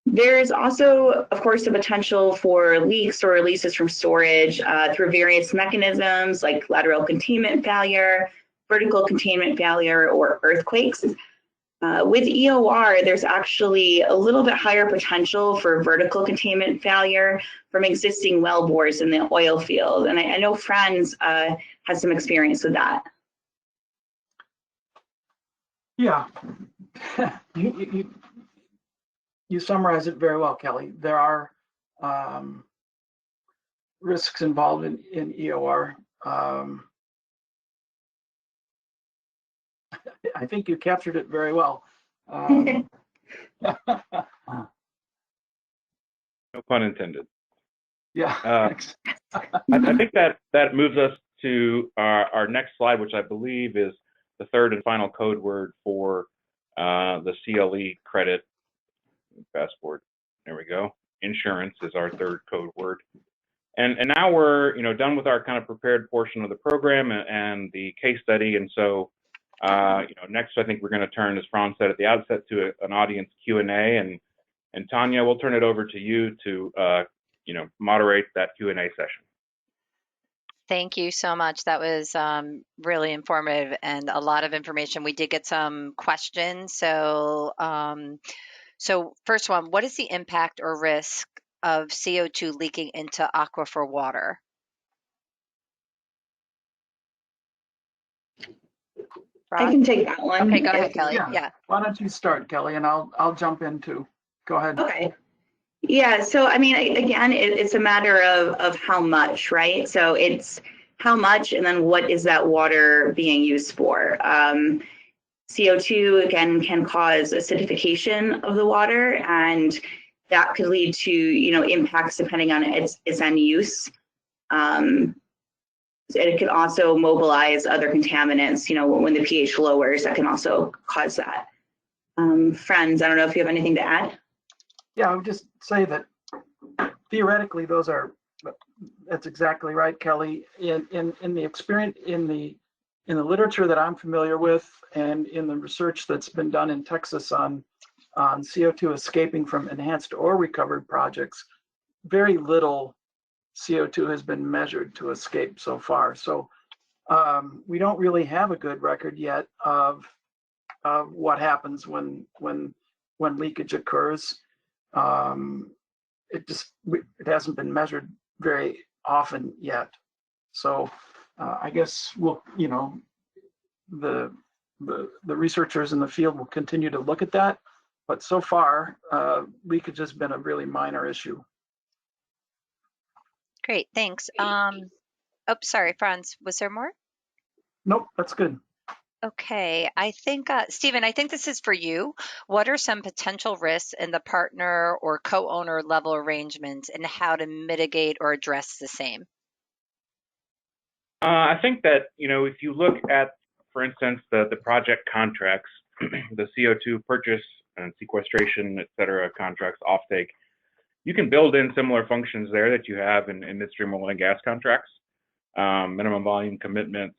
There's also, of course, the potential for leaks or releases from storage through various mechanisms like lateral containment failure, vertical containment failure, or earthquakes. With EOR, there's actually a little bit higher potential for vertical containment failure from existing well bores in the oil field. And I know Franz has some experience with that. Yeah, you summarize it very well, Kelly. There are risks involved in EOR. I think you captured it very well. No pun intended. Yeah. I think that moves us to our next slide, which I believe is the third and final code word for the CLE credit. Fast forward. There we go. Insurance is our third code word. And now we're done with our kind of prepared portion of the program and the case study. And so next I think we're going to turn, as Franz said at the outset, to an audience Q&A. And Tanya, we'll turn it over to you to moderate that Q&A session. Thank you so much. That was really informative and a lot of information. We did get some questions. So, so first one, what is the impact or risk of CO2 leaking into aquifer water? I can take that one. Okay, go ahead, Kelly. Yeah. Why don't you start, Kelly, and I'll jump in too. Go ahead. Okay. Yeah, so I mean, again, it's a matter of how much, right? So it's how much, and then what is that water being used for? CO2, again, can cause acidification of the water, and that could lead to, impacts depending on its end use. It could also mobilize other contaminants, when the pH lowers, that can also cause that. Franz, I don't know if you have anything to add. Yeah, I would just say that theoretically, that's exactly right, Kelly. In the experience, in the literature that I'm familiar with, and in the research that's been done in Texas on CO2 escaping from enhanced or recovered projects, very little CO2 has been measured to escape so far. So we don't really have a good record yet of what happens when leakage occurs. It hasn't been measured very often yet. So I guess the researchers in the field will continue to look at that. But so far, leakage has been a really minor issue. Great, thanks. Oh, sorry, Franz, was there more? Nope, that's good. Okay, I think, Stephen, I think this is for you. What are some potential risks in the partner or co-owner level arrangements and how to mitigate or address the same? I think that, if you look at, for instance, the project contracts, the CO2 purchase and sequestration, et cetera, contracts, offtake, you can build in similar functions there that you have in midstream oil and gas contracts, minimum volume commitments,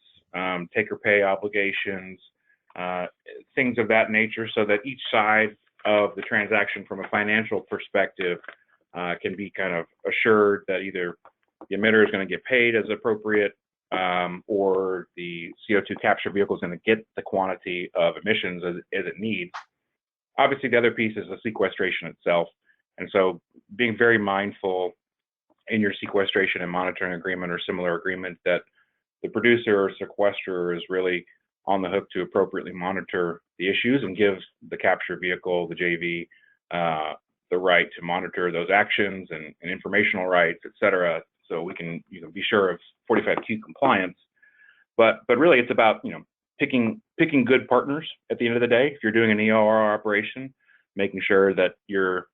take or pay obligations, things of that nature, so that each side of the transaction from a financial perspective can be kind of assured that either the emitter is going to get paid as appropriate, or the CO2 capture vehicle is going to get the quantity of emissions as it needs. Obviously, the other piece is the sequestration itself. And so being very mindful in your sequestration and monitoring agreement or similar agreement that the producer or sequesterer is really on the hook to appropriately monitor the issues and give the capture vehicle, the JV, the right to monitor those actions and informational rights, et cetera, so we can be sure of 45Q compliance. But really it's about picking good partners at the end of the day. If you're doing an EOR operation, making sure that your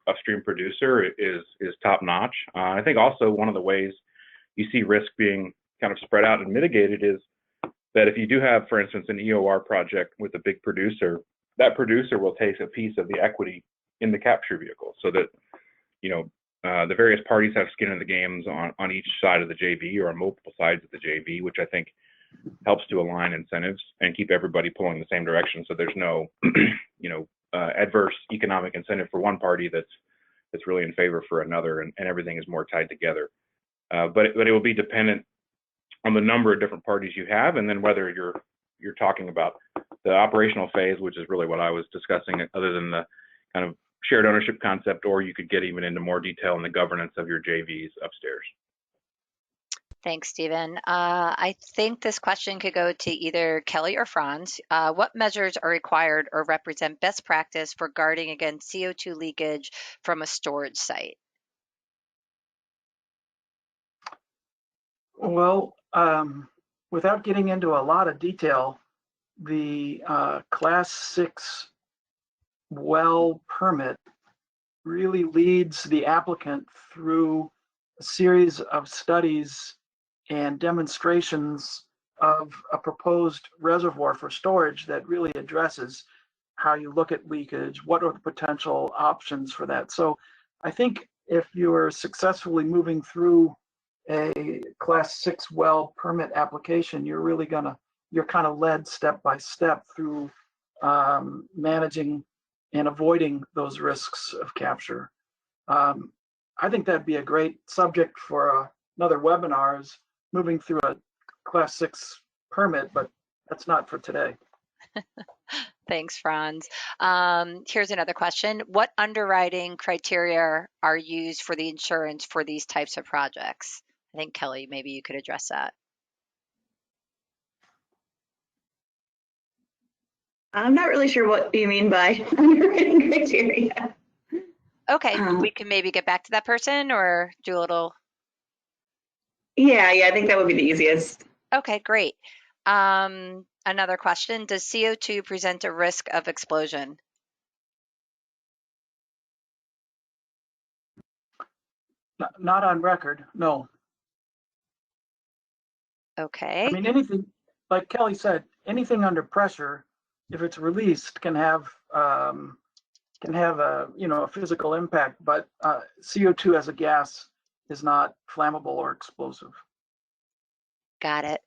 upstream producer is top notch. I think also one of the ways you see risk being kind of spread out and mitigated is that if you do have, for instance, an EOR project with a big producer, that producer will take a piece of the equity in the capture vehicle, so that the various parties have skin in the games on each side of the JV or on multiple sides of the JV, which I think helps to align incentives and keep everybody pulling the same direction. So there's no adverse economic incentive for one party that's really in favor for another, and everything is more tied together. But it will be dependent on the number of different parties you have, and then whether you're talking about the operational phase, which is really what I was discussing, other than the kind of shared ownership concept, or you could get even into more detail in the governance of your JVs upstairs. Thanks, Stephen. I think this question could go to either Kelly or Franz. What measures are required or represent best practice for guarding against CO2 leakage from a storage site? Well, without getting into a lot of detail, the Class 6 well permit really leads the applicant through a series of studies and demonstrations of a proposed reservoir for storage that really addresses how you look at leakage, what are the potential options for that. So I think if you are successfully moving through a Class 6 well permit application, you're kind of led step by step through managing and avoiding those risks of capture. I think that'd be a great subject for another webinar, is moving through a Class 6 permit, but that's not for today. Thanks, Franz. Here's another question. What underwriting criteria are used for the insurance for these types of projects? I think, Kelly, maybe you could address that. I'm not really sure what you mean by underwriting criteria. Okay, we can maybe get back to that person or do a little. Yeah, I think that would be the easiest. Okay, great. Another question, does CO2 present a risk of explosion? Not on record, no. Okay. I mean, anything, like Kelly said, anything under pressure, if it's released, can have a physical impact, but CO2 as a gas is not flammable or explosive. Got it.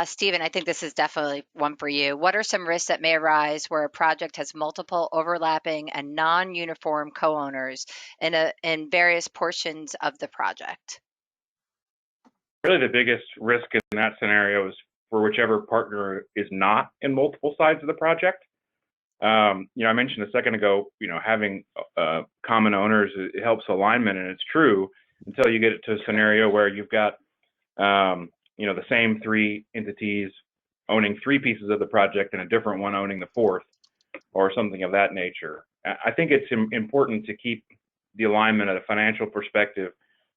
Stephen, I think this is definitely one for you. What are some risks that may arise where a project has multiple overlapping and non-uniform co-owners in various portions of the project? Really, the biggest risk in that scenario is for whichever partner is not in multiple sides of the project. I mentioned a second ago, having common owners, it helps alignment, and it's true until you get to a scenario where you've got the same three entities owning three pieces of the project and a different one owning the fourth, or something of that nature. I think it's important to keep the alignment at a financial perspective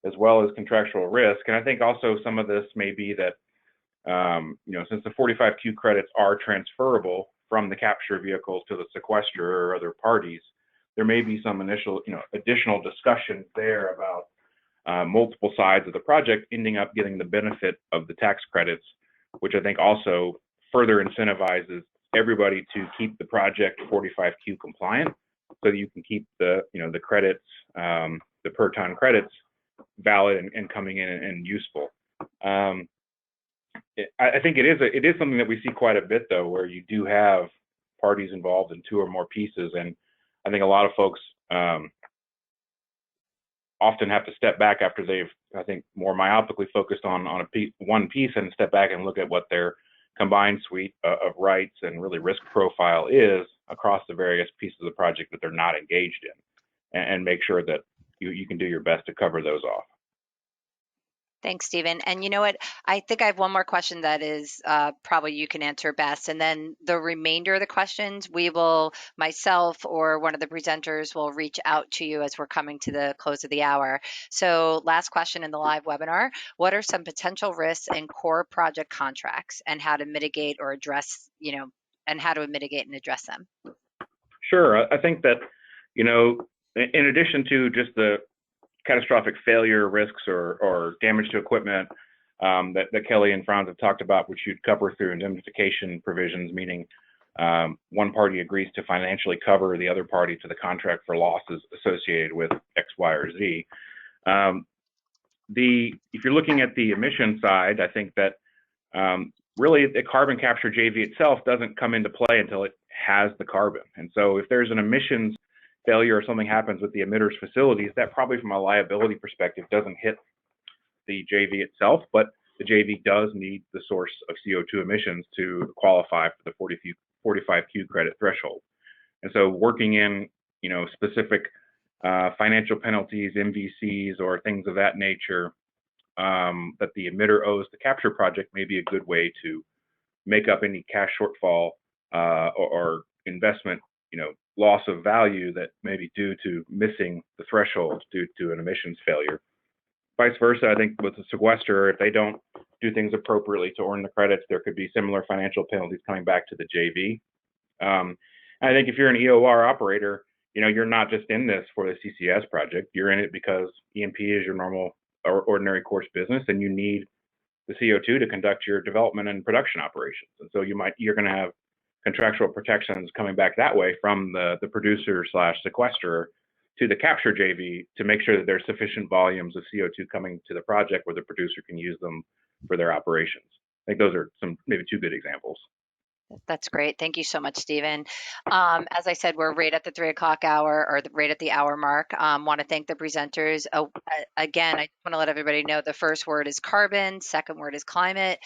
as well as contractual risk. And I think also some of this may be that, since the 45Q credits are transferable from the capture vehicles to the sequester or other parties, there may be some initial, additional discussions there about multiple sides of the project ending up getting the benefit of the tax credits, which I think also further incentivizes everybody to keep the project 45Q compliant, so that you can keep the credits, the per ton credits valid and coming in and useful. I think it is something that we see quite a bit, though, where you do have parties involved in two or more pieces, and I think a lot of folks often have to step back after they've, I think, more myopically focused on one piece, and step back and look at what their combined suite of rights and really risk profile is across the various pieces of the project that they're not engaged in, and make sure that you can do your best to cover those off. Thanks, Stephen. And you know what? I think I have one more question that is probably you can answer best. And then the remainder of the questions, myself or one of the presenters will reach out to you as we're coming to the close of the hour. So last question in the live webinar, what are some potential risks in core project contracts and how to mitigate or address, and how to mitigate and address them? Sure. I think that, in addition to just the catastrophic failure risks or damage to equipment that Kelly and Franz have talked about, which you'd cover through indemnification provisions, meaning one party agrees to financially cover the other party to the contract for losses associated with X, Y, or Z. If you're looking at the emission side, I think that really the carbon capture JV itself doesn't come into play until it has the carbon. And so if there's an emissions failure or something happens with the emitters facilities, that probably from a liability perspective doesn't hit the JV itself, but the JV does need the source of CO2 emissions to qualify for the 45Q credit threshold. And so working in, specific financial penalties, MVCs, or things of that nature that the emitter owes the capture project may be a good way to make up any cash shortfall or investment, loss of value that may be due to missing the threshold due to an emissions failure. Vice versa, I think with the sequester, if they don't do things appropriately to earn the credits, there could be similar financial penalties coming back to the JV. I think if you're an EOR operator, you're not just in this for the CCS project. You're in it because E&P is your normal or ordinary course business, and you need the CO2 to conduct your development and production operations. And so you're going to have contractual protections coming back that way from the producer / sequesterer to the capture JV to make sure that there's sufficient volumes of CO2 coming to the project where the producer can use them for their operations. I think those are maybe two good examples. That's great. Thank you so much, Stephen. As I said, we're right at the 3 o'clock hour, or right at the hour mark. Want to thank the presenters. Again, I want to let everybody know the first word is carbon, second word is climate,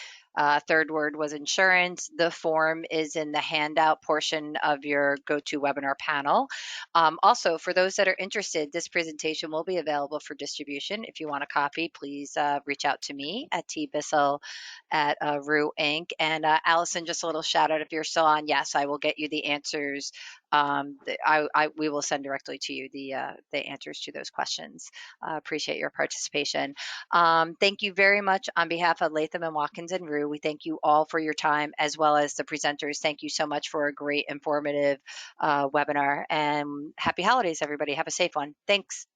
third word was insurance. The form is in the handout portion of your GoToWebinar panel. Also, for those that are interested, this presentation will be available for distribution. If you want a copy, please reach out to me at tbissell@Roux Inc. And Allison, just a little shout out if you're still on. Yes, I will get you the answers. We will send directly to you the answers to those questions. Appreciate your participation. Thank you very much on behalf of Latham and Watkins and Roux. We thank you all for your time, as well as the presenters. Thank you so much for a great informative webinar, and happy holidays, everybody. Have a safe one. Thanks.